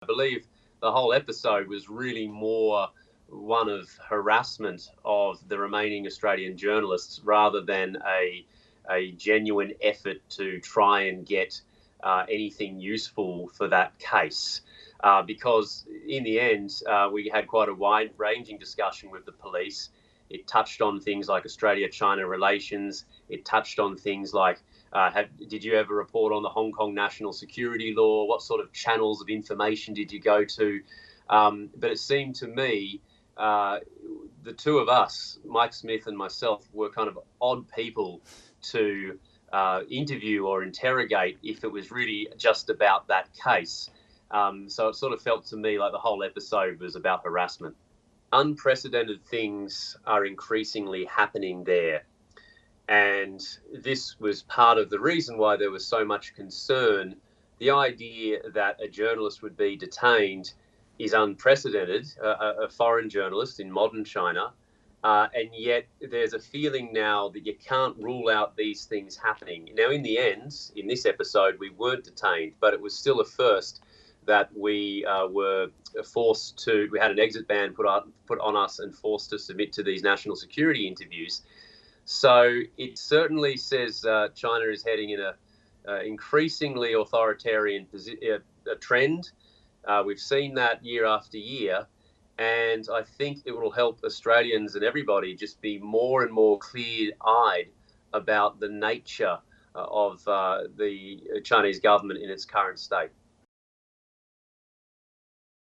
I believe the whole episode was really more one of harassment of the remaining Australian journalists rather than a genuine effort to try and get anything useful for that case. Because in the end, we had quite a wide-ranging discussion with the police. It touched on things like Australia-China relations. It touched on things like, did you ever report on the Hong Kong national security law? What sort of channels of information did you go to? But it seemed to me the two of us, Mike Smith and myself, were kind of odd people to interview or interrogate if it was really just about that case. So it sort of felt to me like the whole episode was about harassment. Unprecedented things are increasingly happening there. And this was part of the reason why there was so much concern. The idea that a journalist would be detained is unprecedented, a foreign journalist in modern China. And yet there's a feeling now that you can't rule out these things happening. Now, in the end, in this episode, we weren't detained, but it was still a first that we were forced to, we had an exit ban put on us and forced to submit to these national security interviews. So it certainly says China is heading in a increasingly authoritarian trend. We've seen that year after year. And I think it will help Australians and everybody just be more and more clear-eyed about the nature of the Chinese government in its current state.